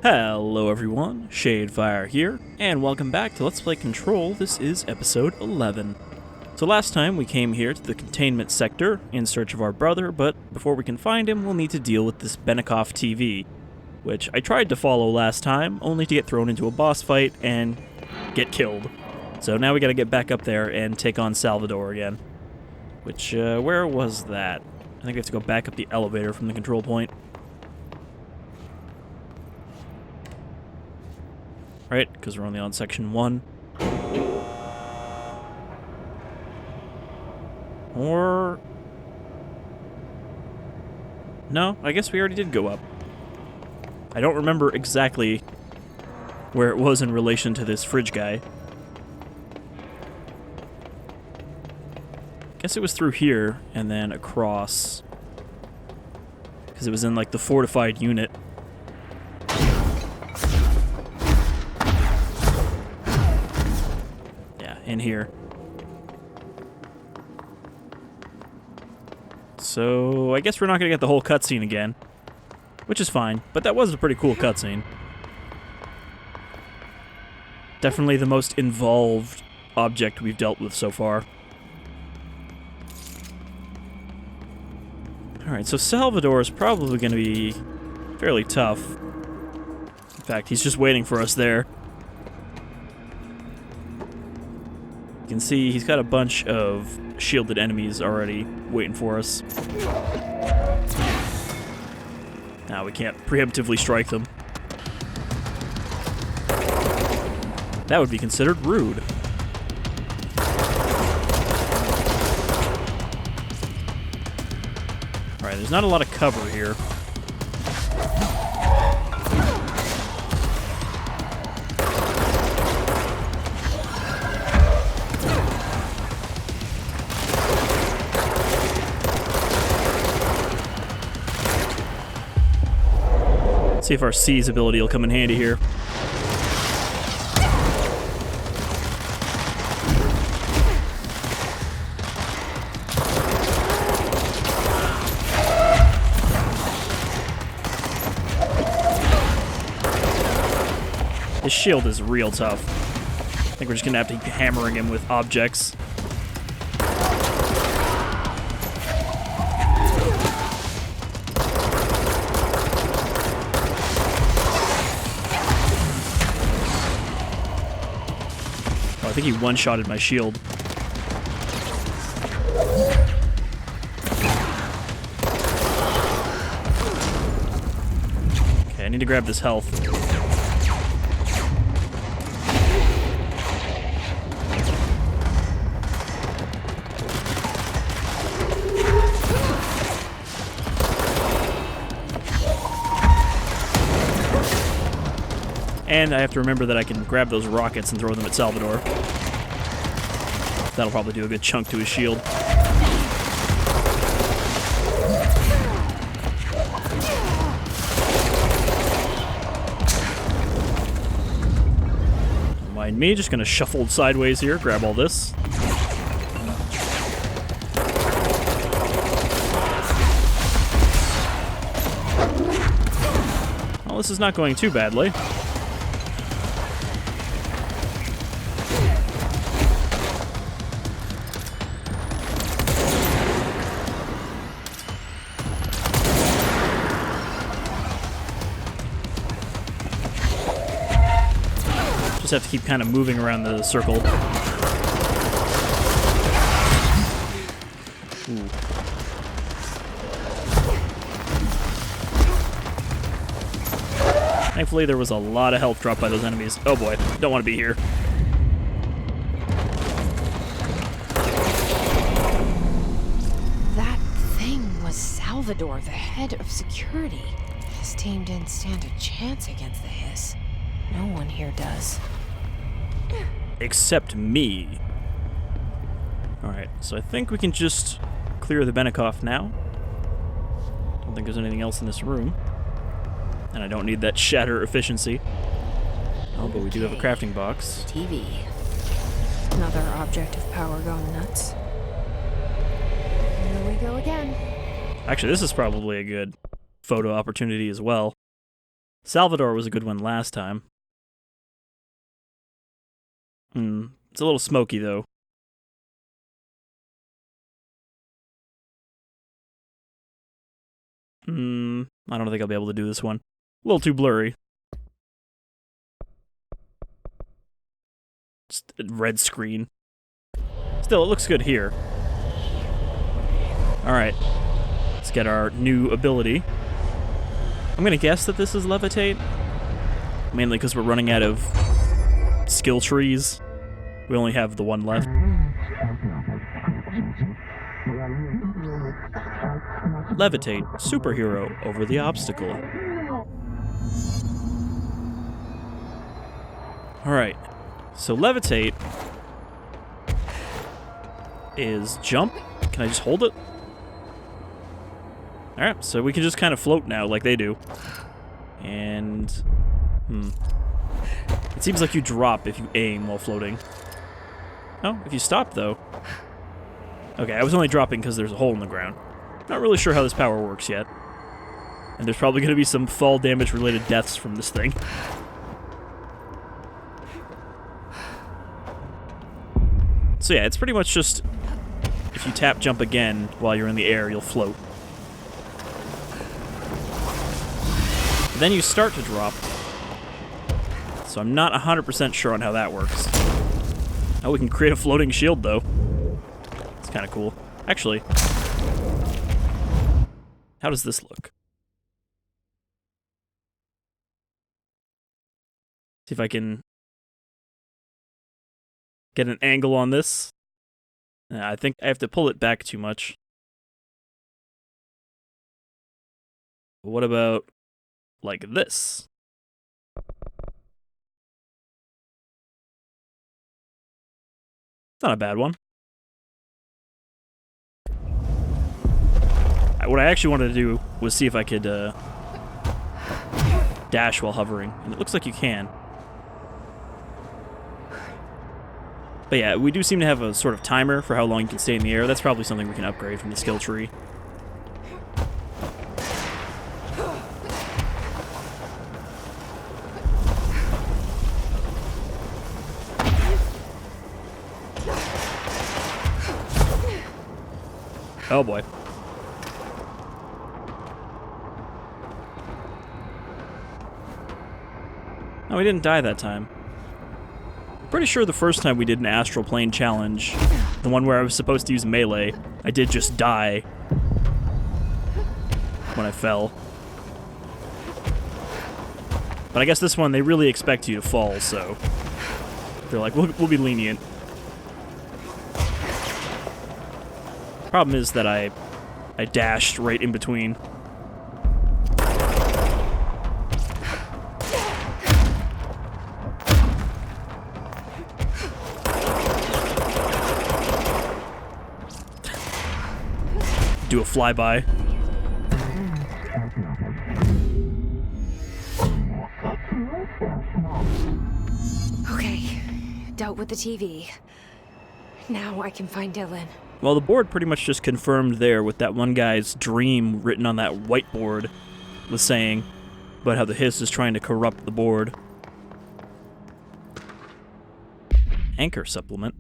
Hello everyone, Shadefyre here, and welcome back to Let's Play Control. This is episode 11. So last time we came here to the containment sector in search of our brother, but before we can find him, we'll need to deal with this Benicoff TV, which I tried to follow last time, only to get thrown into a boss fight and get killed. So now we gotta get back up there and take on Salvador again. Which, where was that? I think we have to go back up the elevator from the control point. Right, because we're only on section 1. Or... no, I guess we already did go up. I don't remember exactly where it was in relation to this fridge guy. Guess it was through here, and then across. Because it was in, like, the fortified unit. In here. So, I guess we're not going to get the whole cutscene again, which is fine, but that was a pretty cool cutscene. Definitely the most involved object we've dealt with so far. Alright, so Salvador is probably going to be fairly tough. In fact, he's just waiting for us there. You can see he's got a bunch of shielded enemies already waiting for us. Now we can't preemptively strike them. That would be considered rude. Alright, there's not a lot of cover here. See if our C's ability will come in handy here. His shield is real tough. I think we're just gonna have to keep hammering him with objects. I think he one-shotted my shield. Okay, I need to grab this health. And I have to remember that I can grab those rockets and throw them at Salvador. That'll probably do a good chunk to his shield. Don't mind me, just gonna shuffle sideways here, grab all this. Well, this is not going too badly. Just have to keep kind of moving around the circle. Ooh. Thankfully, there was a lot of health dropped by those enemies. Oh boy, don't want to be here. That thing was Salvador, the head of security. His team didn't stand a chance against the Hiss. No one here does. Except me. Alright, so I think we can just clear the Benicoff now. Don't think there's anything else in this room. And I don't need that shatter efficiency. Oh, but we do have a crafting box. TV. Another object of power going nuts. Here we go again. Actually, this is probably a good photo opportunity as well. Salvador was a good one last time. It's a little smoky, though. I don't think I'll be able to do this one. A little too blurry. Just a red screen. Still, it looks good here. Alright. Let's get our new ability. I'm gonna guess that this is levitate. Mainly because we're running out of skill trees. We only have the one left. Levitate, superhero over the obstacle. Alright, so levitate is jump. Can I just hold it? Alright, so we can just kind of float now like they do. And... It seems like you drop if you aim while floating. Oh, if you stop though. Okay, I was only dropping because there's a hole in the ground. Not really sure how this power works yet. And there's probably going to be some fall damage related deaths from this thing. So yeah, it's pretty much just if you tap jump again while you're in the air, you'll float. And then you start to drop. So I'm not 100% sure on how that works. Oh, we can create a floating shield though. It's kind of cool. Actually, how does this look? See if I can get an angle on this. I think I have to pull it back too much. What about like this? It's not a bad one. What I actually wanted to do was see if I could dash while hovering, and it looks like you can. But yeah, we do seem to have a sort of timer for how long you can stay in the air. That's probably something we can upgrade from the skill tree. Oh boy. No, we didn't die that time. Pretty sure the first time we did an astral plane challenge, the one where I was supposed to use melee, I did just die when I fell. But I guess this one, they really expect you to fall, so they're like, we'll be lenient. Problem is that I dashed right in between. Do a flyby. Okay, dealt with the TV. Now I can find Dylan. Well, the board pretty much just confirmed there what that one guy's dream written on that whiteboard was saying about how the hiss is trying to corrupt the board. Anchor supplement.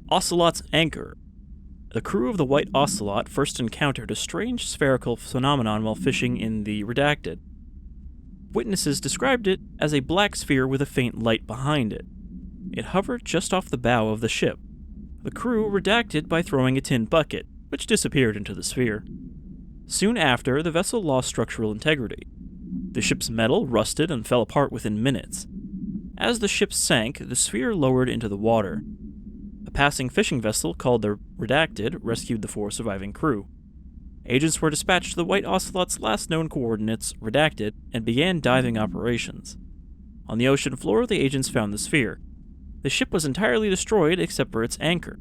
Ocelot's anchor. The crew of the White Ocelot first encountered a strange spherical phenomenon while fishing in the Redacted. Witnesses described it as a black sphere with a faint light behind it. It hovered just off the bow of the ship. The crew redacted by throwing a tin bucket, which disappeared into the sphere. Soon after, the vessel lost structural integrity. The ship's metal rusted and fell apart within minutes. As the ship sank, the sphere lowered into the water. A passing fishing vessel called the Redacted rescued the 4 surviving crew. Agents were dispatched to the White Ocelot's last known coordinates, Redacted, and began diving operations. On the ocean floor, the agents found the sphere. The ship was entirely destroyed except for its anchor.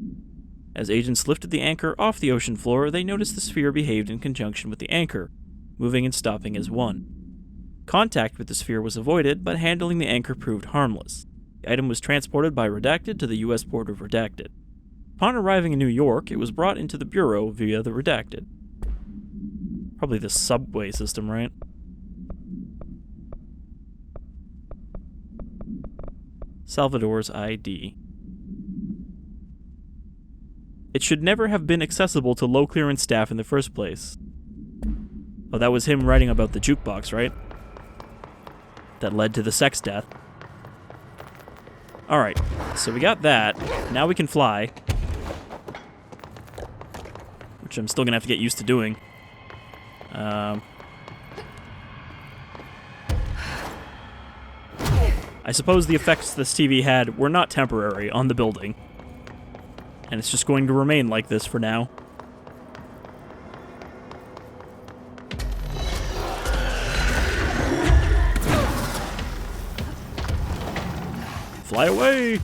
As agents lifted the anchor off the ocean floor, they noticed the sphere behaved in conjunction with the anchor, moving and stopping as one. Contact with the sphere was avoided, but handling the anchor proved harmless. The item was transported by Redacted to the U.S. port of Redacted. Upon arriving in New York, it was brought into the Bureau via the Redacted. Probably the subway system, right? Salvador's ID. It should never have been accessible to low-clearance staff in the first place. Oh, that was him writing about the jukebox, right? That led to the sex death. Alright, so we got that. Now we can fly. Which I'm still gonna have to get used to doing. I suppose the effects this TV had were not temporary on the building. And it's just going to remain like this for now. Fly away!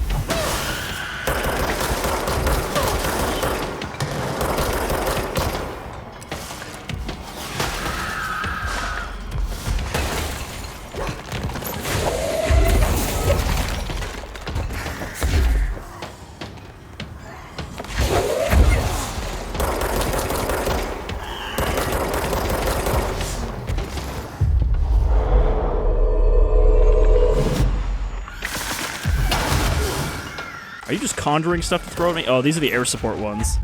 Are you just conjuring stuff to throw at me? Oh, these are the air support ones.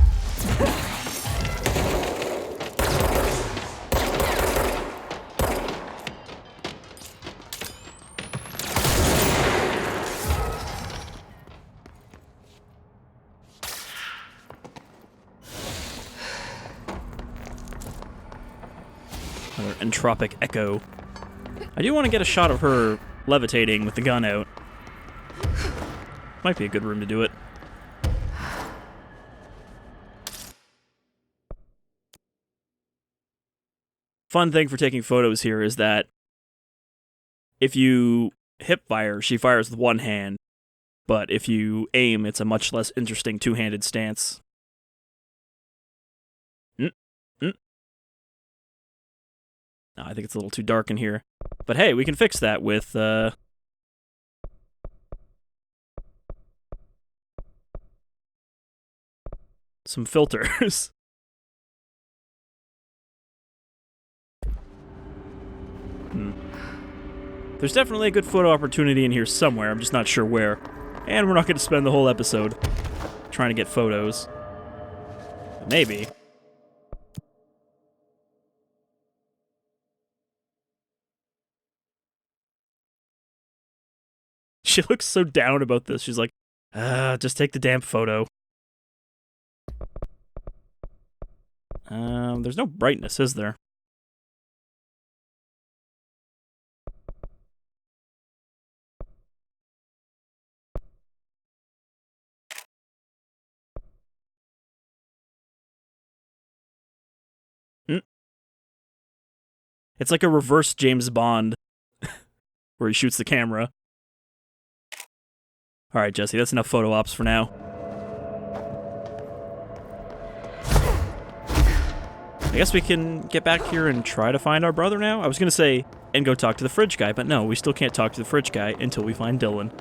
Another entropic echo. I do want to get a shot of her levitating with the gun out. Might be a good room to do it. Fun thing for taking photos here is that if you hip fire, she fires with one hand, but if you aim, it's a much less interesting two-handed stance. No, I think it's a little too dark in here. But hey, we can fix that with, some filters. There's definitely a good photo opportunity in here somewhere, I'm just not sure where. And we're not going to spend the whole episode trying to get photos. But maybe. She looks so down about this. She's like, just take the damn photo. There's no brightness, is there? It's like a reverse James Bond, where he shoots the camera. Alright, Jesse, that's enough photo ops for now. I guess we can get back here and try to find our brother now? I was gonna say, and go talk to the fridge guy, but no, we still can't talk to the fridge guy until we find Dylan.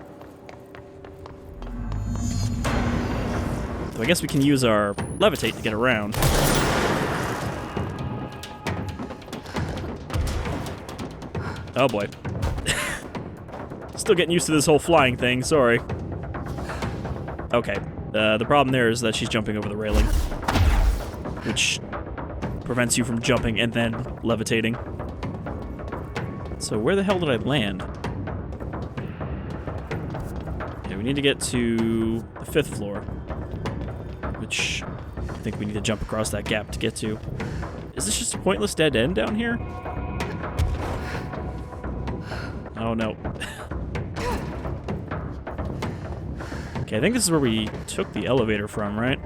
So I guess we can use our levitate to get around. Oh boy. Still getting used to this whole flying thing, sorry. Okay, the problem there is that she's jumping over the railing, which prevents you from jumping and then levitating. So where the hell did I land? Okay, we need to get to the 5th floor, which I think we need to jump across that gap to get to. Is this just a pointless dead end down here? Oh no. Okay, I think this is where we took the elevator from, right?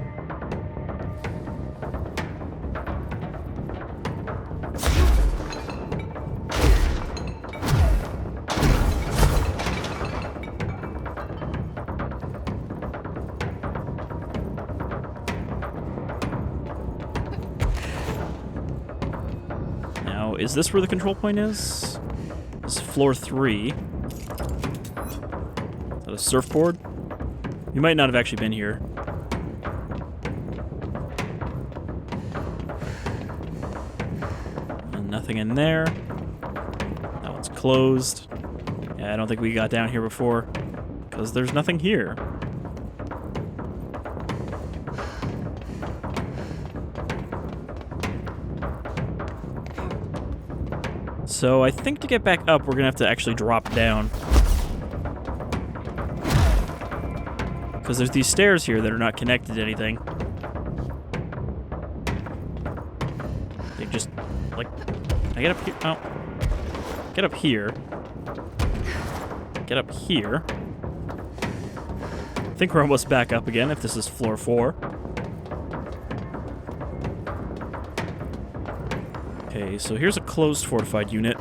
Now, is this where the control point is? This is floor 3. Is that a surfboard? You might not have actually been here. And nothing in there. That one's closed. Yeah, I don't think we got down here before. Because there's nothing here. So I think to get back up, we're gonna have to actually drop down. Because there's these stairs here that are not connected to anything. They just, like, I get up here, oh. Get up here. Get up here. I think we're almost back up again if this is floor 4. Okay, so here's a closed fortified unit.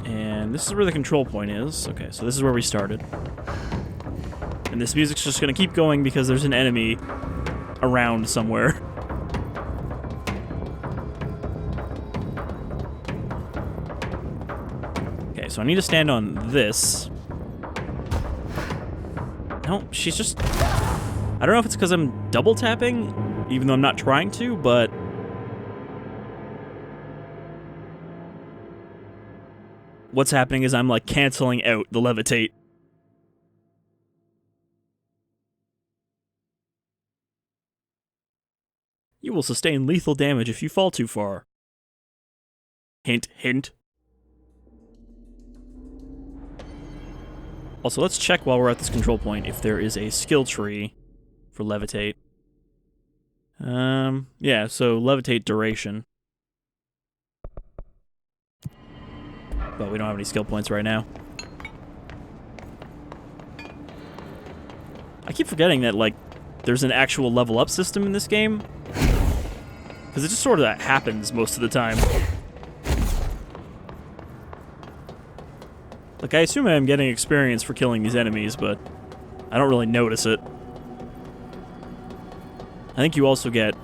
And this is where the control point is. Okay, so this is where we started. And this music's just gonna keep going because there's an enemy around somewhere. Okay, so I need to stand on this. No, she's just... I don't know if it's because I'm double tapping, even though I'm not trying to, but... What's happening is I'm, like, canceling out the levitate. You will sustain lethal damage if you fall too far. Hint, hint. Also, let's check while we're at this control point if there is a skill tree for levitate. Yeah, so levitate duration. But we don't have any skill points right now. I keep forgetting that, like, there's an actual level up system in this game. Because it just sort of happens most of the time. Like, I assume I'm getting experience for killing these enemies, but I don't really notice it. I think you also get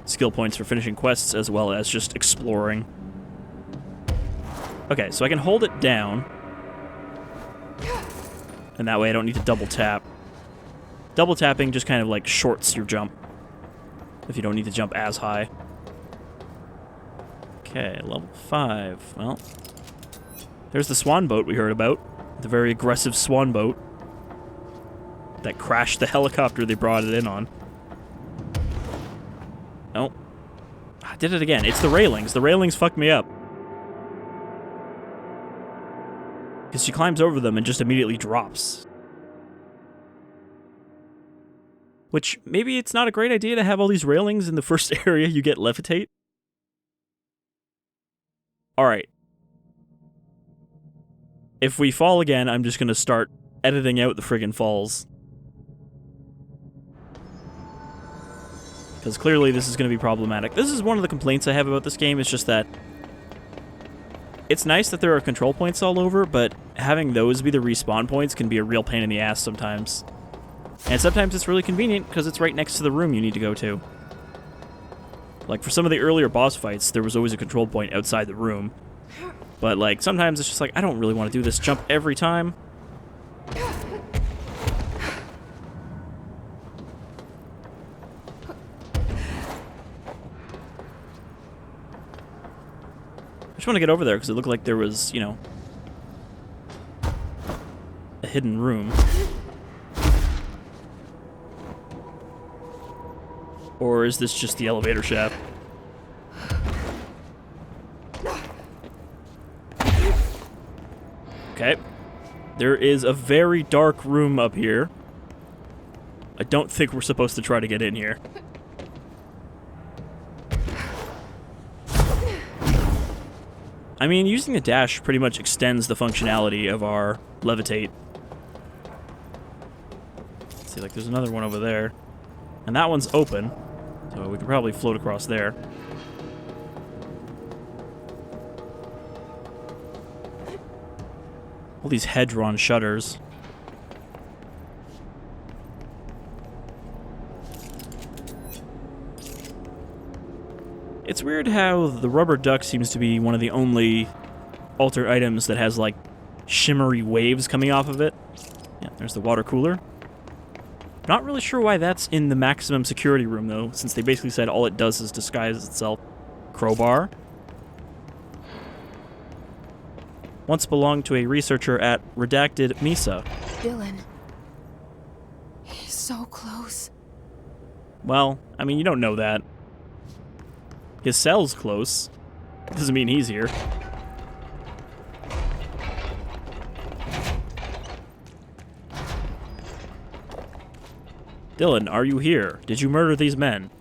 skill points for finishing quests as well as just exploring. Okay, so I can hold it down. And that way I don't need to double tap. Double tapping just kind of like shorts your jump. If you don't need to jump as high. Okay, level 5. Well, there's the swan boat we heard about. The very aggressive swan boat that crashed the helicopter they brought it in on. Oh. I did it again. It's the railings. The railings fucked me up. Because she climbs over them and just immediately drops. Which, maybe it's not a great idea to have all these railings in the first area you get levitate. Alright. If we fall again, I'm just gonna start editing out the friggin' falls. Because clearly this is gonna be problematic. This is one of the complaints I have about this game, is just that it's nice that there are control points all over, but having those be the respawn points can be a real pain in the ass sometimes. And sometimes it's really convenient because it's right next to the room you need to go to. Like, for some of the earlier boss fights, there was always a control point outside the room. But, like, sometimes it's just like, I don't really want to do this jump every time. I just want to get over there because it looked like there was, you know, a hidden room. Or is this just the elevator shaft? Okay. There is a very dark room up here. I don't think we're supposed to try to get in here. I mean, using the dash pretty much extends the functionality of our levitate. Let's see, like, there's another one over there. And that one's open, so we could probably float across there. All these head-drawn shutters. It's weird how the rubber duck seems to be one of the only altered items that has, like, shimmery waves coming off of it. Yeah, there's the water cooler. Not really sure why that's in the maximum security room, though, since they basically said all it does is disguise itself. Crowbar. once belonged to a researcher at Redacted Misa. Dylan. He's so close. Well, I mean, you don't know that. His cell's close. Doesn't mean he's here. Dylan, are you here? Did you murder these men?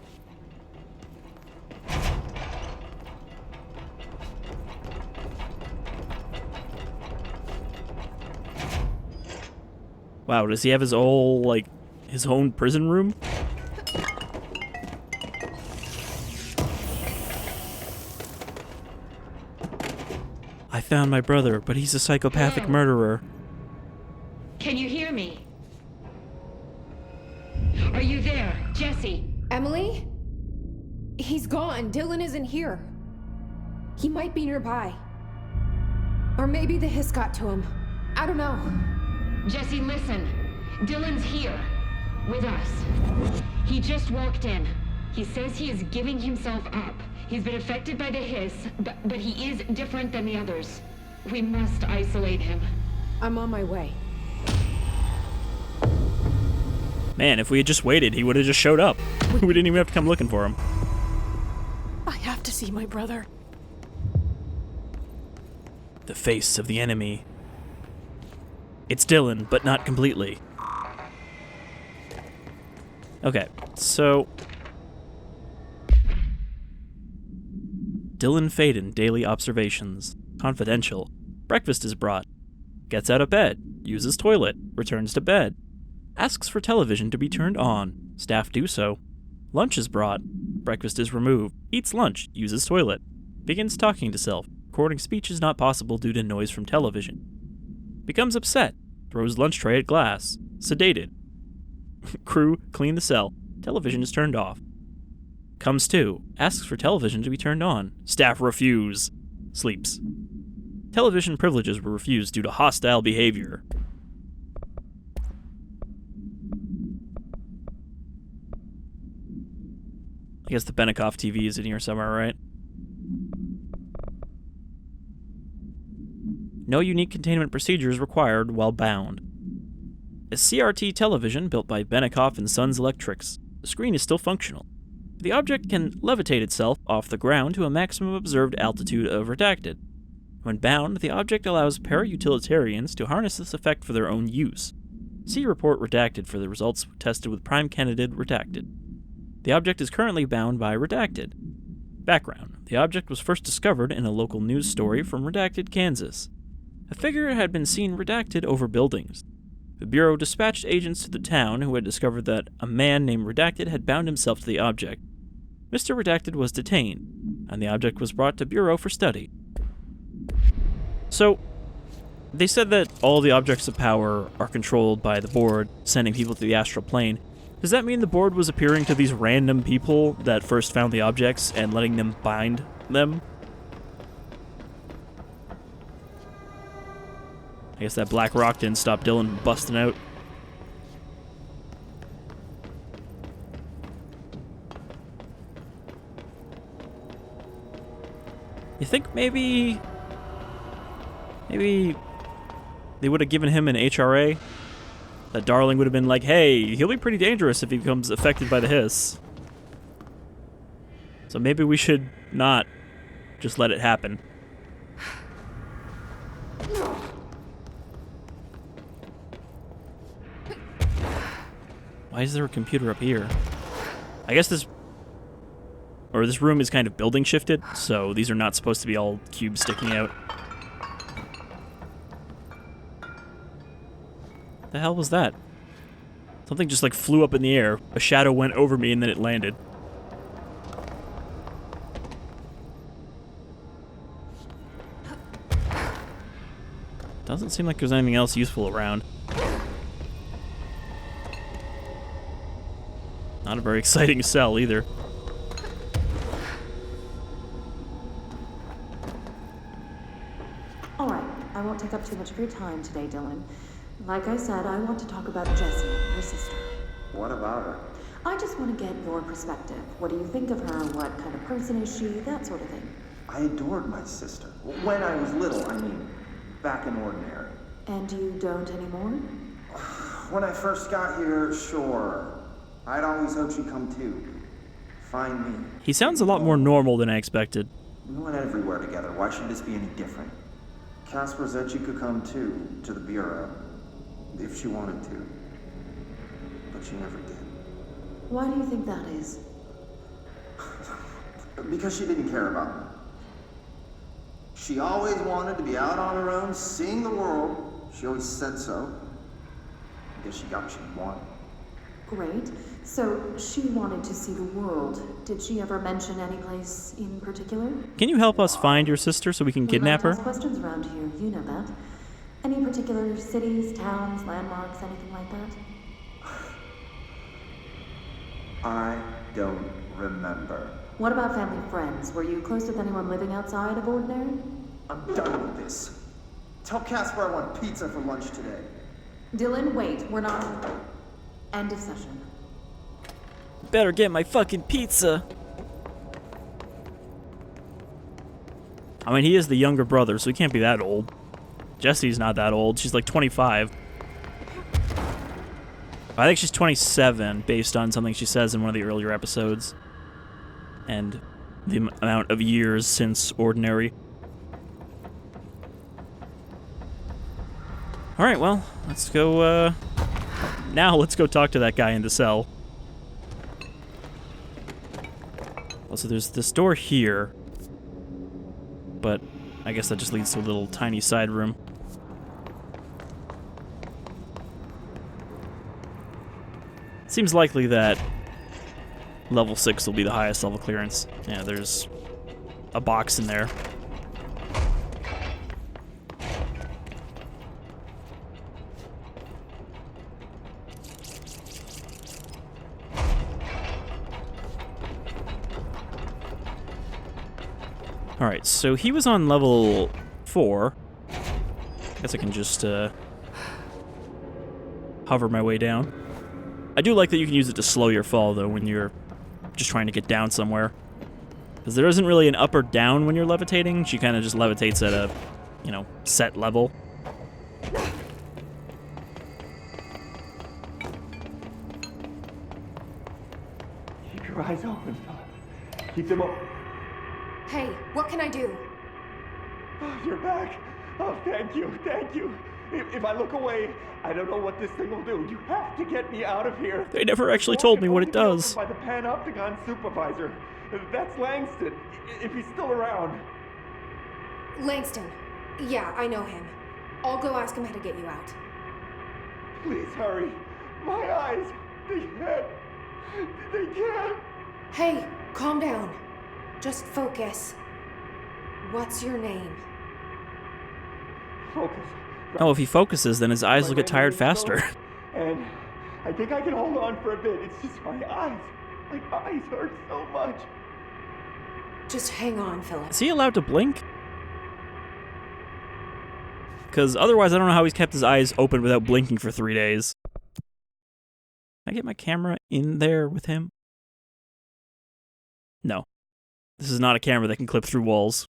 Wow, does he have his own prison room? I found my brother, but he's a psychopathic murderer. Can you hear me? Are you there, Jesse? Emily? He's gone. Dylan isn't here. He might be nearby. Or maybe the hiss got to him. I don't know. Jesse, listen. Dylan's here. With us. He just walked in. He says he is giving himself up. He's been affected by the hiss, but he is different than the others. We must isolate him. I'm on my way. Man, if we had just waited, he would have just showed up. We didn't even have to come looking for him. I have to see my brother. The face of the enemy. It's Dylan, but not completely. Okay, so... Dylan Faden, Daily Observations. Confidential. Breakfast is brought. Gets out of bed. Uses toilet. Returns to bed. Asks for television to be turned on. Staff do so. Lunch is brought. Breakfast is removed. Eats lunch. Uses toilet. Begins talking to self. Recording speech is not possible due to noise from television. Becomes upset. Throws lunch tray at glass. Sedated. Crew clean the cell. Television is turned off. Comes to. Asks for television to be turned on. Staff refuse. Sleeps. Television privileges were refused due to hostile behavior. I guess the Benicoff TV is in here somewhere, right? No unique containment procedures required while bound. A CRT television built by Benicoff and Sons Electrics. The screen is still functional. The object can levitate itself off the ground to a maximum observed altitude of Redacted. When bound, the object allows para-utilitarians to harness this effect for their own use. See Report Redacted for the results tested with Prime Candidate Redacted. The object is currently bound by Redacted. Background. The object was first discovered in a local news story from Redacted, Kansas. A figure had been seen redacted over buildings. The Bureau dispatched agents to the town who had discovered that a man named Redacted had bound himself to the object. Mr. Redacted was detained, and the object was brought to Bureau for study. So, they said that all the objects of power are controlled by the board, sending people to the astral plane. Does that mean the board was appearing to these random people that first found the objects and letting them bind them? I guess that black rock didn't stop Dylan busting out. You think maybe they would have given him an HRA? That Darling would have been like, hey, he'll be pretty dangerous if he becomes affected by the hiss. So maybe we should not just let it happen. Why is there a computer up here? I guess this room is kind of building shifted, so these are not supposed to be all cubes sticking out. What the hell was that? Something just like flew up in the air. A shadow went over me and then it landed. Doesn't seem like there's anything else useful around. Not a very exciting cell either. All right, I won't take up too much of your time today, Dylan. Like I said, I want to talk about Jessie, your sister. What about her? I just want to get your perspective. What do you think of her? What kind of person is she? That sort of thing. I adored my sister. When I was little, I mean. back in Ordinary. And you don't anymore? When I first got here, sure. I'd always hoped she'd come too. Find me. He sounds a lot more normal than I expected. We went everywhere together. Why should this be any different? Casper said she could come too, to the Bureau, if she wanted to. But she never did. Why do you think that is? Because she didn't care about me. She always wanted to be out on her own, seeing the world. She always said so. I guess she got what she wanted. Great. So, she wanted to see the world. Did she ever mention any place in particular? Can you help us find your sister so we can kidnap her? We might ask questions around here, you know that. Any particular cities, towns, landmarks, anything like that? I don't remember. What about family friends? Were you close with anyone living outside of Ordinary? I'm done with this. Tell Casper I want pizza for lunch today. Dylan, wait. We're not... End of session. Better get my fucking pizza. I mean, he is the younger brother, so he can't be that old. Jessie's not that old. She's like 25. I think she's 27, based on something she says in one of the earlier episodes. And the amount of years since Ordinary. Alright, well, let's go, now let's go talk to that guy in the cell. Also, there's this door here. But I guess that just leads to a little tiny side room. Seems likely that level 6 will be the highest level clearance. Yeah, there's a box in there. Alright, so he was on level 4. I guess I can just hover my way down. I do like that you can use it to slow your fall, though, when you're just trying to get down somewhere. Because there isn't really an up or down when you're levitating. She kind of just levitates at a, you know, set level. Keep your eyes open, fella. Keep them open. Hey, what can I do? Oh, you're back. Oh, thank you, thank you. If I look away, I don't know what this thing will do. You have to get me out of here. They never actually told me what it does. By the Panopticon supervisor. That's Langston, if he's still around. Langston. Yeah, I know him. I'll go ask him how to get you out. Please hurry. My eyes, they can't. Hey, calm down. Just focus. What's your name? Focus. Oh, if he focuses, then his eyes will get tired faster. And I think I can hold on for a bit. It's just my eyes. My eyes hurt so much. Just hang on, Philip. Is he allowed to blink? Because otherwise I don't know how he's kept his eyes open without blinking for 3 days. Can I get my camera in there with him? No. This is not a camera that can clip through walls.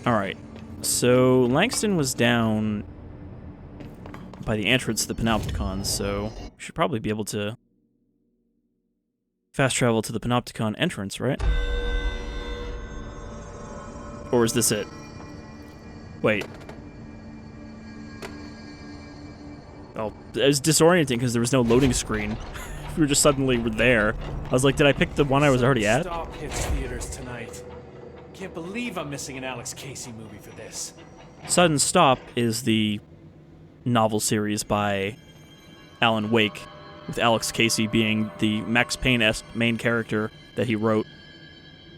Alright, so Langston was down by the entrance to the Panopticon, so we should probably be able to fast travel to the Panopticon entrance, right? Or is this it? Wait. Oh, it was disorienting because there was no loading screen. We were just suddenly there. I was like, did I pick the one I was already at? Stop hits theaters tonight. Can't believe I'm missing an Alex Casey movie for this. Sudden Stop is the novel series by Alan Wake, with Alex Casey being the Max Payne-esque main character that he wrote.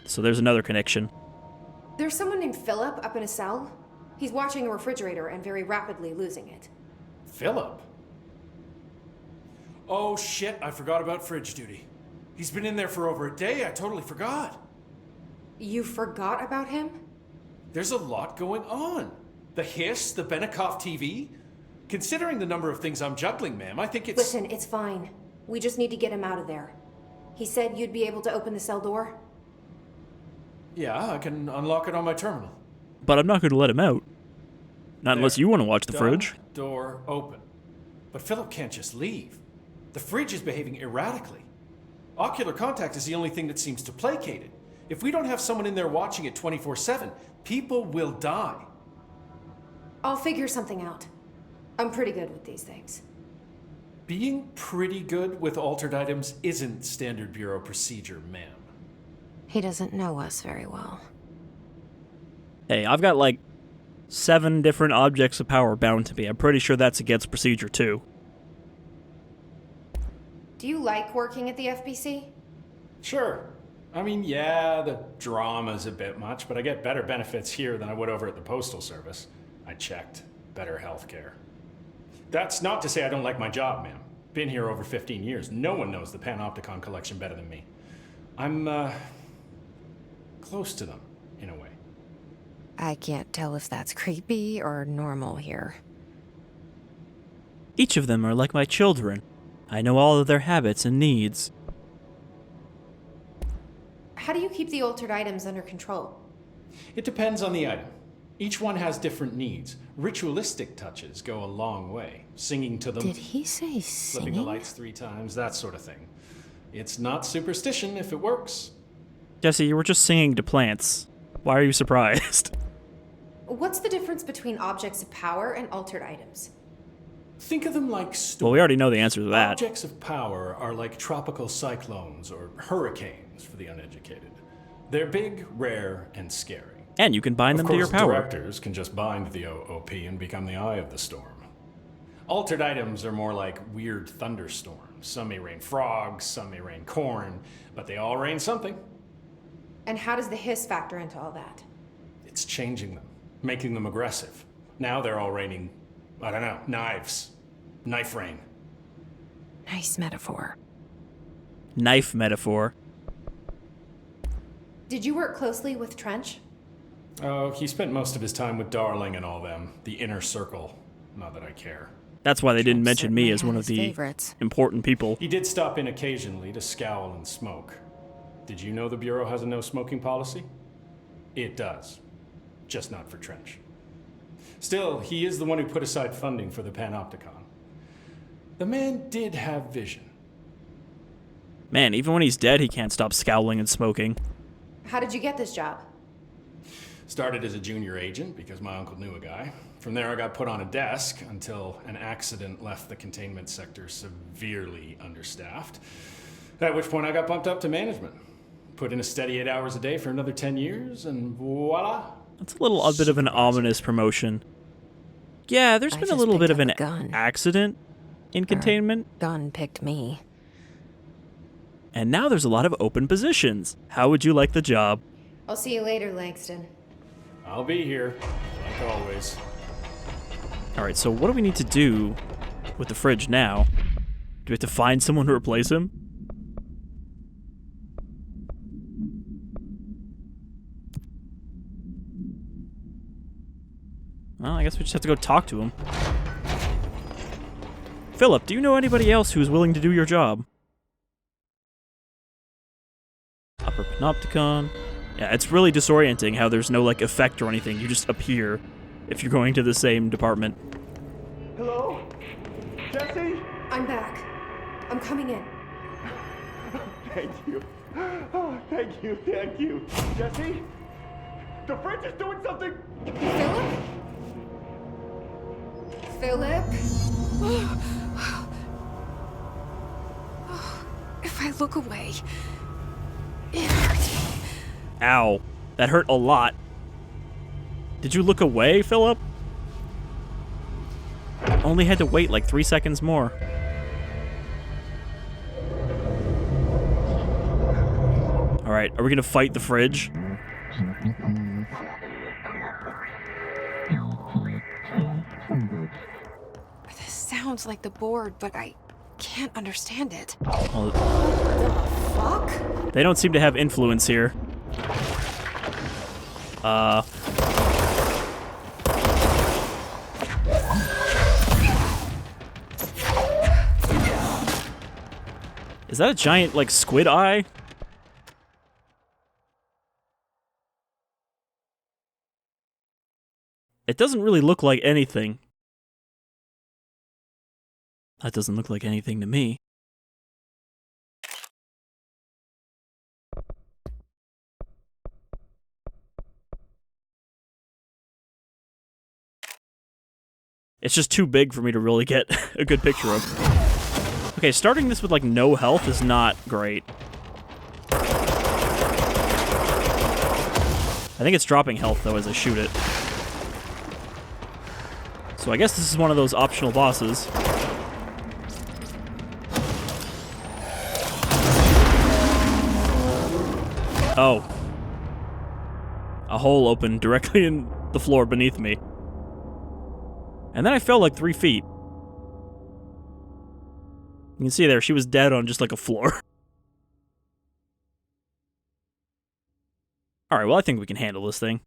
So there's another connection. There's someone named Philip up in a cell. He's watching a refrigerator and very rapidly losing it. Philip? Oh shit, I forgot about fridge duty. He's been in there for over a day, I totally forgot. You forgot about him? There's a lot going on. The hiss, the Benicoff TV. Considering the number of things I'm juggling, ma'am, I think it's... Listen, it's fine. We just need to get him out of there. He said you'd be able to open the cell door? Yeah, I can unlock it on my terminal. But I'm not going to let him out. Not unless you want to watch the fridge. Door open. But Philip can't just leave. The fridge is behaving erratically. Ocular contact is the only thing that seems to placate it. If we don't have someone in there watching it 24/7, people will die. I'll figure something out. I'm pretty good with these things. Being pretty good with altered items isn't standard Bureau procedure, ma'am. He doesn't know us very well. Hey, I've got like 7 different objects of power bound to me. I'm pretty sure that's against procedure too. Do you like working at the FBC? Sure. I mean, yeah, the drama's a bit much, but I get better benefits here than I would over at the Postal Service. I checked. Better healthcare. That's not to say I don't like my job, ma'am. Been here over 15 years. No one knows the Panopticon collection better than me. I'm, close to them, in a way. I can't tell if that's creepy or normal here. Each of them are like my children. I know all of their habits and needs. How do you keep the altered items under control? It depends on the item. Each one has different needs. Ritualistic touches go a long way. Singing to them. Did he say Flipping the singing? lights 3 times, that sort of thing. It's not superstition if it works. Jesse, you were just singing to plants. Why are you surprised? What's the difference between objects of power and altered items? Think of them like Well, we already know the answer to that. Objects of power are like tropical cyclones or hurricanes for the uneducated. They're big, rare, and scary. And you can bind them to your power. Directors can just bind the OOP and become the eye of the storm. Altered items are more like weird thunderstorms. Some may rain frogs, some may rain corn, but they all rain something. And how does the hiss factor into all that? It's changing them, making them aggressive. Now they're all raining, I don't know, knives. Knife rain. Nice metaphor. Knife metaphor. Did you work closely with Trench? Oh, he spent most of his time with Darling and all them. The inner circle. Not that I care. That's why they didn't Trench mention me certainly as one had of his the favorites. important people. He did stop in occasionally to scowl and smoke. Did you know the Bureau has a no smoking policy? It does. Just not for Trench. Still, he is the one who put aside funding for the Panopticon. The man did have vision. Man, even when he's dead, he can't stop scowling and smoking. How did you get this job? Started as a junior agent because my uncle knew a guy. From there I got put on a desk until an accident left the containment sector severely understaffed. At which point I got bumped up to management. Put in a steady 8 hours a day for another 10 years and voila. That's a bit of an ominous promotion. Yeah, there's been a little bit of an accident in containment. Gun picked me. And now there's a lot of open positions. How would you like the job? I'll see you later, Langston. I'll be here, like always. Alright, so what do we need to do with the fridge now? Do we have to find someone to replace him? Well, I guess we just have to go talk to him. Philip, do you know anybody else who's willing to do your job? Upper Panopticon. Yeah, it's really disorienting how there's no, like, effect or anything. You just appear if you're going to the same department. Hello? Jesse? I'm back. I'm coming in. Thank you. Oh, thank you, thank you. Jesse? The fridge is doing something! Philip? Philip? If I look away, it hurts. Ow. That hurt a lot. Did you look away, Philip? Only had to wait like 3 seconds more. Alright, are we gonna fight the fridge? This sounds like the board, but I can't understand it. Well, What the fuck? they don't seem to have influence here. Is that a giant, like, squid eye? It doesn't really look like anything. That doesn't look like anything to me. It's just too big for me to really get a good picture of. Okay, starting this with, like, no health is not great. I think it's dropping health, though, as I shoot it. So I guess this is one of those optional bosses. Oh. A hole opened directly in the floor beneath me. And then I fell like 3 feet. You can see there, she was dead on just like a floor. Alright, well I think we can handle this thing.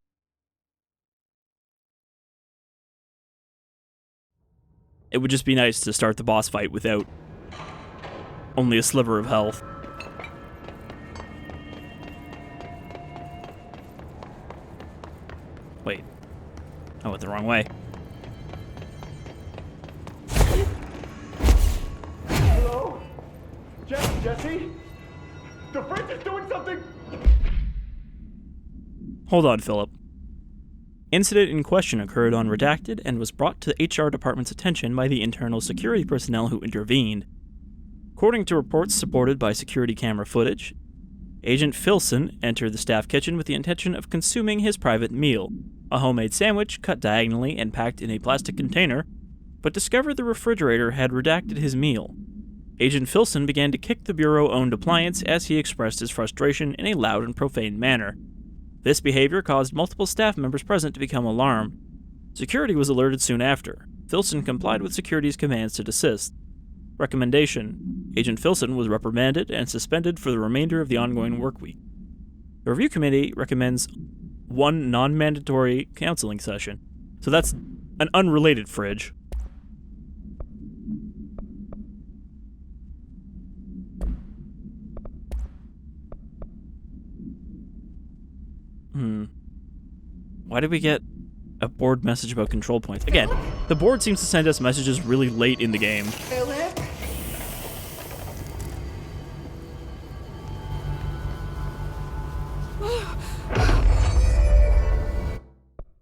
It would just be nice to start the boss fight without only a sliver of health. Wait. I went the wrong way. Hello? Jesse? The fridge is doing something! Hold on, Philip. Incident in question occurred on Redacted and was brought to the HR department's attention by the internal security personnel who intervened. According to reports supported by security camera footage, Agent Filson entered the staff kitchen with the intention of consuming his private meal, a homemade sandwich cut diagonally and packed in a plastic container, but discovered the refrigerator had redacted his meal. Agent Filson began to kick the Bureau-owned appliance as he expressed his frustration in a loud and profane manner. This behavior caused multiple staff members present to become alarmed. Security was alerted soon after. Filson complied with security's commands to desist. Recommendation: Agent Filson was reprimanded and suspended for the remainder of the ongoing workweek. The review committee recommends 1 non-mandatory counseling session. So that's an unrelated fridge. Why did we get a board message about control points? Again, the board seems to send us messages really late in the game. Philip?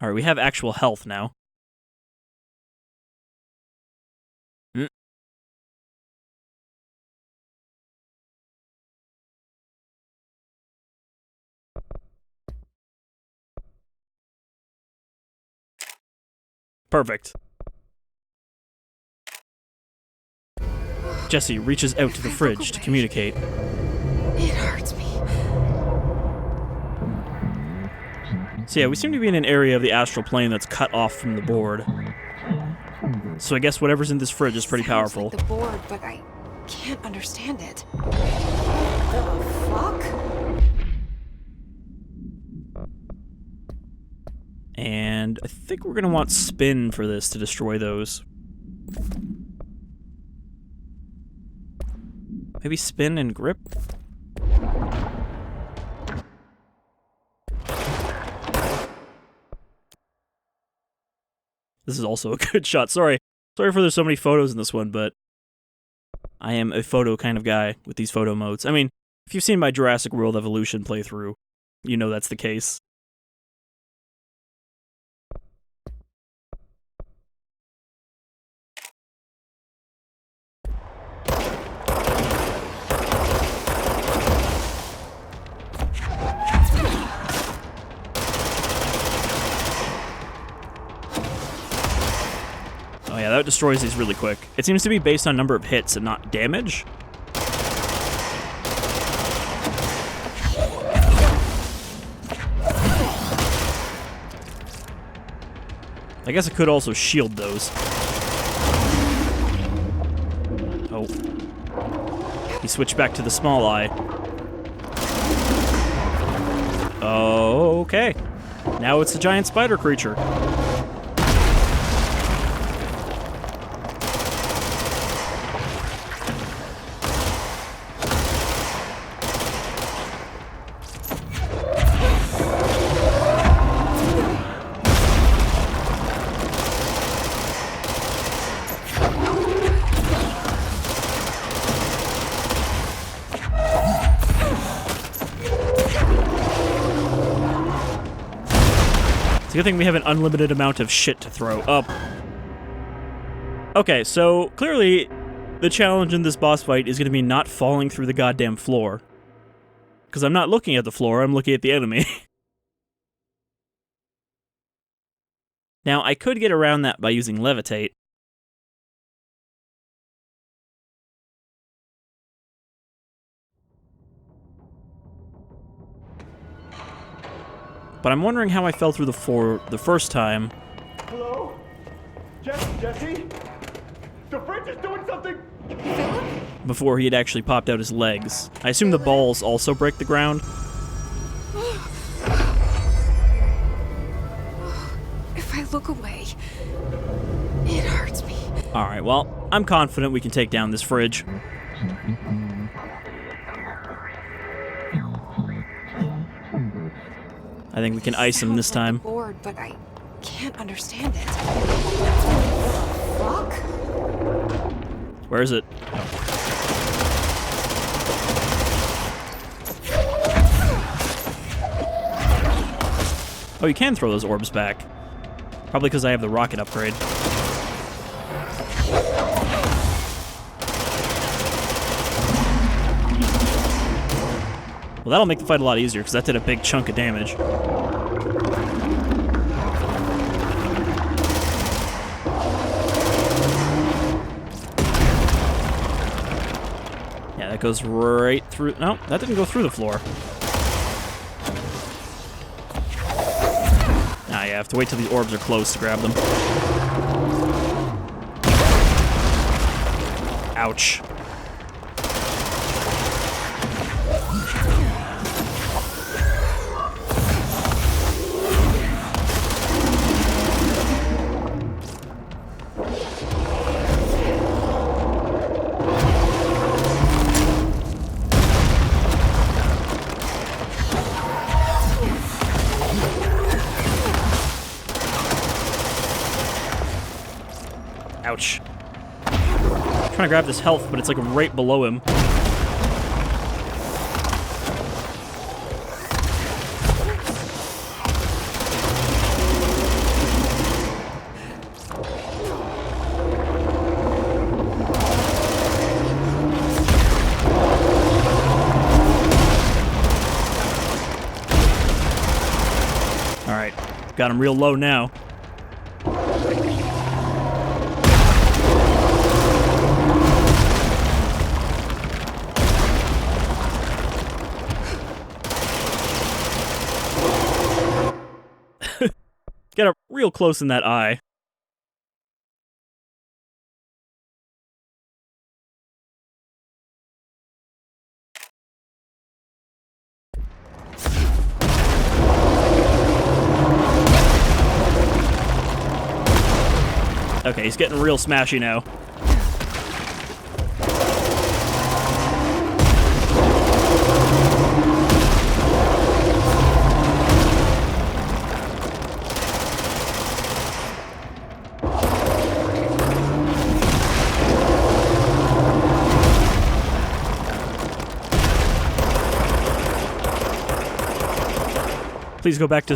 Alright, we have actual health now. Perfect. Jesse reaches out to the fridge to communicate. It hurts me. So yeah, we seem to be in an area of the astral plane that's cut off from the board. So I guess whatever's in this fridge is pretty powerful. Like the board, but I can't understand it. The fuck? And I think we're gonna want spin for this to destroy those. Maybe spin and grip? This is also a good shot. Sorry for there's so many photos in this one, but I am a photo kind of guy with these photo modes. I mean, if you've seen my Jurassic World Evolution playthrough, you know that's the case. Yeah, that destroys these really quick. It seems to be based on number of hits and not damage. I guess I could also shield those. Oh. He switched back to the small eye. Oh, okay. Now it's a giant spider creature. It's a good thing we have an unlimited amount of shit to throw up. Okay, so clearly the challenge in this boss fight is going to be not falling through the goddamn floor. Because I'm not looking at the floor, I'm looking at the enemy. Now, I could get around that by using levitate. But I'm wondering how I fell through the floor the first time. Hello? Jesse? The fridge is doing something! Before he had actually popped out his legs. I assume the balls also break the ground. If I look away, it hurts me. Alright, well, I'm confident we can take down this fridge. I think we can ice him this time. Bored, but I can't understand it. Fuck? Where is it? Oh, you can throw those orbs back. Probably because I have the rocket upgrade. Well, that'll make the fight a lot easier, because that did a big chunk of damage. Yeah, that goes right through... No, that didn't go through the floor. Nah, you have to wait till the orbs are close to grab them. Ouch. Ouch. I'm trying to grab this health, but it's like right below him. Alright, got him real low now. Get up real close in that eye. Okay, he's getting real smashy now. Please go back to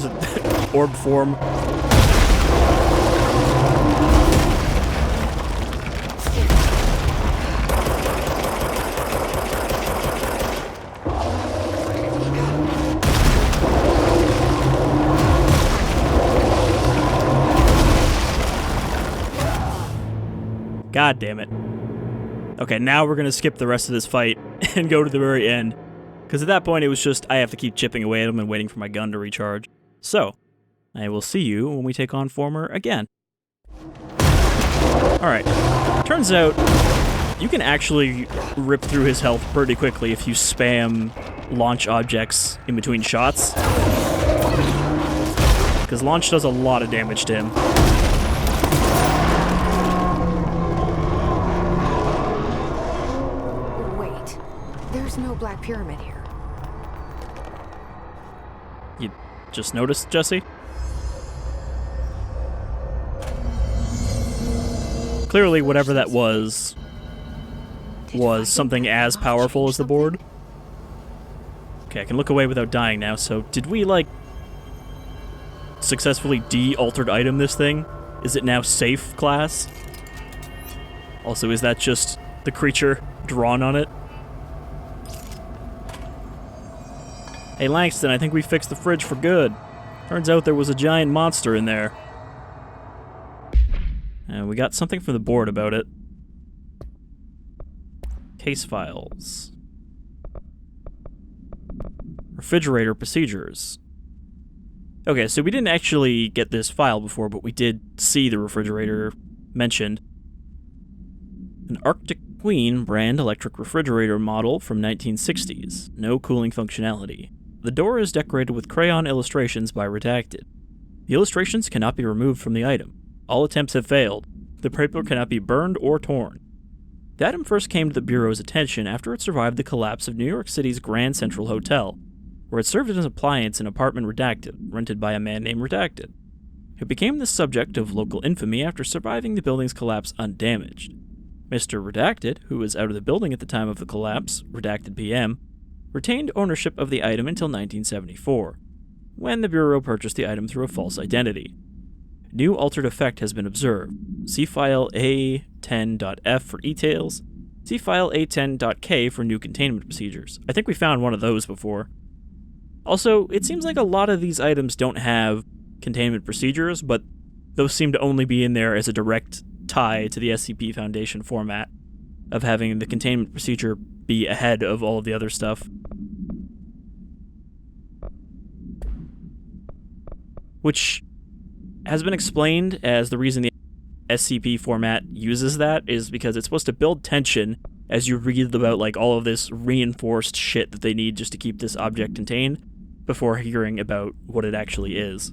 orb form. God damn it. Okay, now we're gonna skip the rest of this fight and go to the very end. Because at that point, it was just, I have to keep chipping away at him and waiting for my gun to recharge. So, I will see you when we take on Former again. Alright, turns out, you can actually rip through his health pretty quickly if you spam launch objects in between shots. Because launch does a lot of damage to him. Wait, there's no Black Pyramid here. You just noticed, Jesse? Clearly, whatever that was something as powerful as the board. Okay, I can look away without dying now, so did we, like, successfully de-altered item this thing? Is it now safe class? Also, is that just the creature drawn on it? Hey Langston, I think we fixed the fridge for good. Turns out there was a giant monster in there. And we got something from the board about it. Case files. Refrigerator procedures. Okay, so we didn't actually get this file before, but we did see the refrigerator mentioned. An Arctic Queen brand electric refrigerator model from 1960s. No cooling functionality. The door is decorated with crayon illustrations by Redacted. The illustrations cannot be removed from the item. All attempts have failed. The paper cannot be burned or torn. The item first came to the Bureau's attention after it survived the collapse of New York City's Grand Central Hotel, where it served as an appliance in apartment Redacted, rented by a man named Redacted. It became the subject of local infamy after surviving the building's collapse undamaged. Mr. Redacted, who was out of the building at the time of the collapse, Redacted PM, retained ownership of the item until 1974, when the Bureau purchased the item through a false identity. New altered effect has been observed. See file A10.F for details. See file A10.K for new containment procedures. I think we found one of those before. Also, it seems like a lot of these items don't have containment procedures, but those seem to only be in there as a direct tie to the SCP Foundation format of having the containment procedure be ahead of all of the other stuff. Which has been explained as the reason the SCP format uses that is because it's supposed to build tension as you read about like all of this reinforced shit that they need just to keep this object contained before hearing about what it actually is.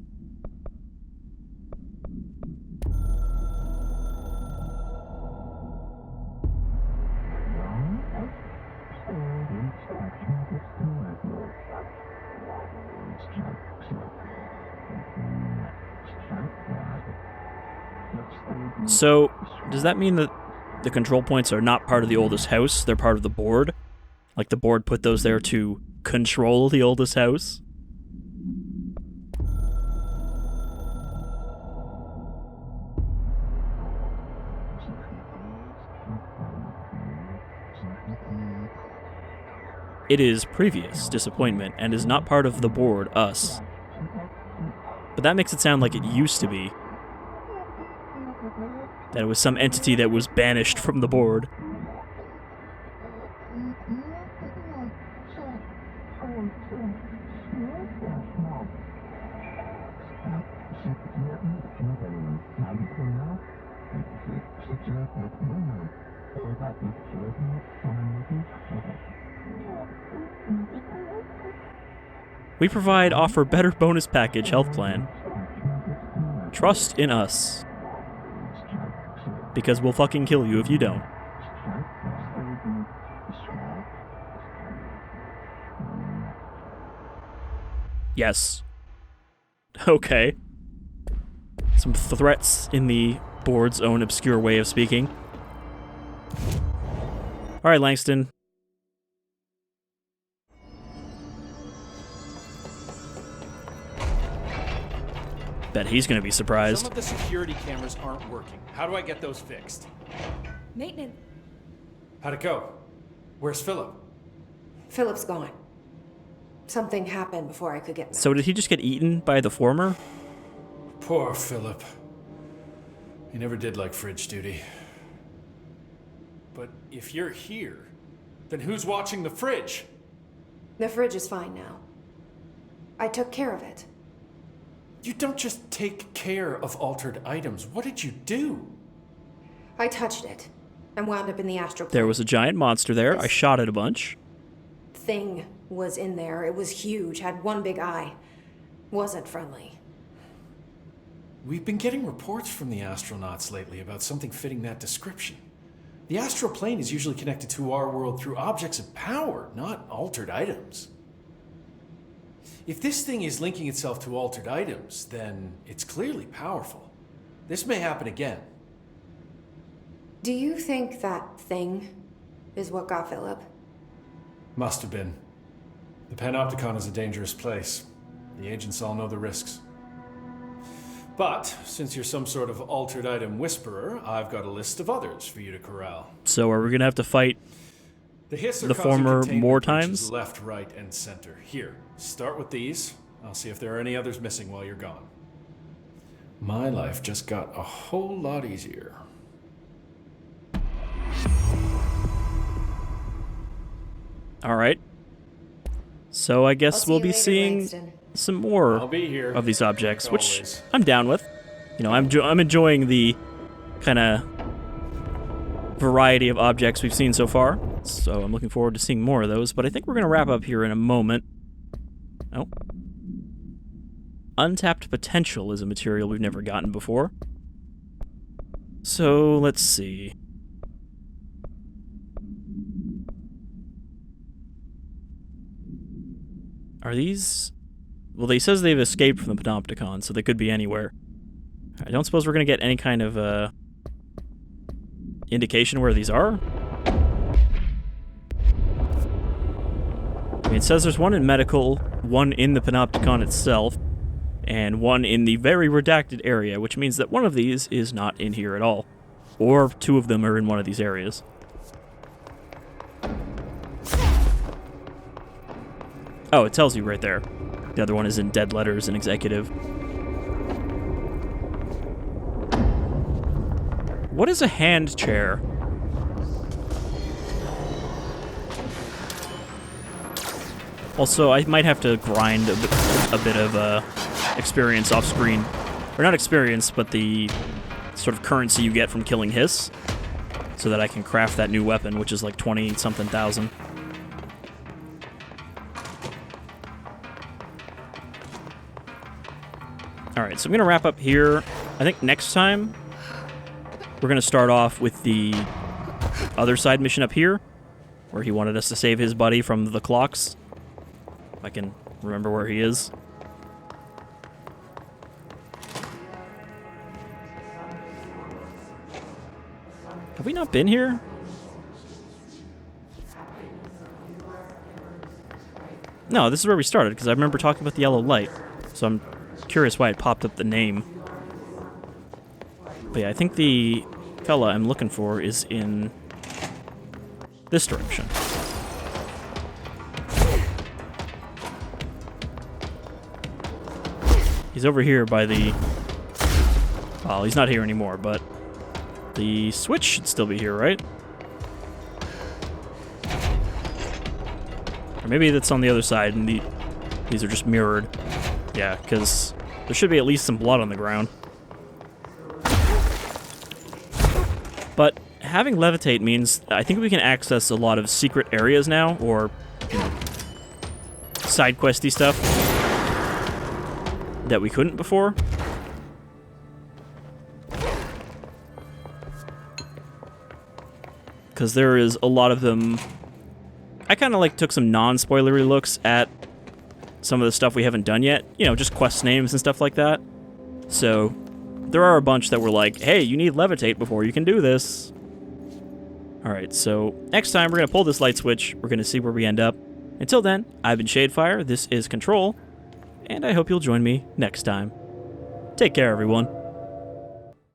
So, does that mean that the control points are not part of the oldest house? They're part of the board? Like the board put those there to control the oldest house? It is previous disappointment and is not part of the board, us. But that makes it sound like it used to be. That it was some entity that was banished from the board. We offer better bonus package health plan. Trust in us. Because we'll fucking kill you if you don't. Yes. Okay. Some threats in the board's own obscure way of speaking. Alright, Langston. Bet he's gonna be surprised. Some of the security cameras aren't working. How do I get those fixed? Maintenance. How'd it go? Where's Philip? Philip's gone. Something happened before I could get back. So did he just get eaten by the former? Poor Philip. He never did like fridge duty. But if you're here, then who's watching the fridge? The fridge is fine now. I took care of it. You don't just take care of altered items. What did you do? I touched it and wound up in the astral plane. There was a giant monster there. I shot it a bunch. Thing was in there. It was huge, had one big eye. Wasn't friendly. We've been getting reports from the astronauts lately about something fitting that description. The astral plane is usually connected to our world through objects of power, not altered items. If this thing is linking itself to altered items, then it's clearly powerful. This may happen again. Do you think that thing is what got Philip? Must have been. The Panopticon is a dangerous place. The agents all know the risks. But since you're some sort of altered item whisperer, I've got a list of others for you to corral. So are we going to have to fight The hiss are the causing former containment more breaches times? left, right, and center. Here, start with these. I'll see if there are any others missing while you're gone. My life just got a whole lot easier. All right. So I guess we'll be seeing some more I'll be here. of these objects, like which always. I'm down with. You know, I'm enjoying the kind of variety of objects we've seen so far. So I'm looking forward to seeing more of those. But I think we're going to wrap up here in a moment. Oh. Untapped potential is a material we've never gotten before. So let's see. Are these... Well, they says they've escaped from the Panopticon, so they could be anywhere. I don't suppose we're going to get any kind of indication where these are? I mean, it says there's one in medical, one in the Panopticon itself, and one in the very redacted area, which means that one of these is not in here at all. Or two of them are in one of these areas. Oh, it tells you right there. The other one is in dead letters and executive. What is a hand chair? Also, I might have to grind a bit of experience off screen. Or not experience, but the sort of currency you get from killing Hiss. So that I can craft that new weapon, which is like 20-something thousand. Alright, so I'm going to wrap up here. I think next time, we're going to start off with the other side mission up here, where he wanted us to save his buddy from the clocks. If I can remember where he is. Have we not been here? No, this is where we started, because I remember talking about the yellow light. So I'm curious why it popped up the name. But yeah, I think the fella I'm looking for is in this direction. He's over here by the... Well, he's not here anymore, but the switch should still be here, right? Or maybe that's on the other side and these are just mirrored. Yeah, because there should be at least some blood on the ground. But having levitate means I think we can access a lot of secret areas now, or you know, side questy stuff that we couldn't before. Because there is a lot of them. I kind of like took some non-spoilery looks at some of the stuff we haven't done yet. You know, just quest names and stuff like that. So there are a bunch that were like, hey, you need levitate before you can do this. Alright, so next time we're going to pull this light switch. We're going to see where we end up. Until then, I've been Shadefyre, this is Control, and I hope you'll join me next time. Take care, everyone.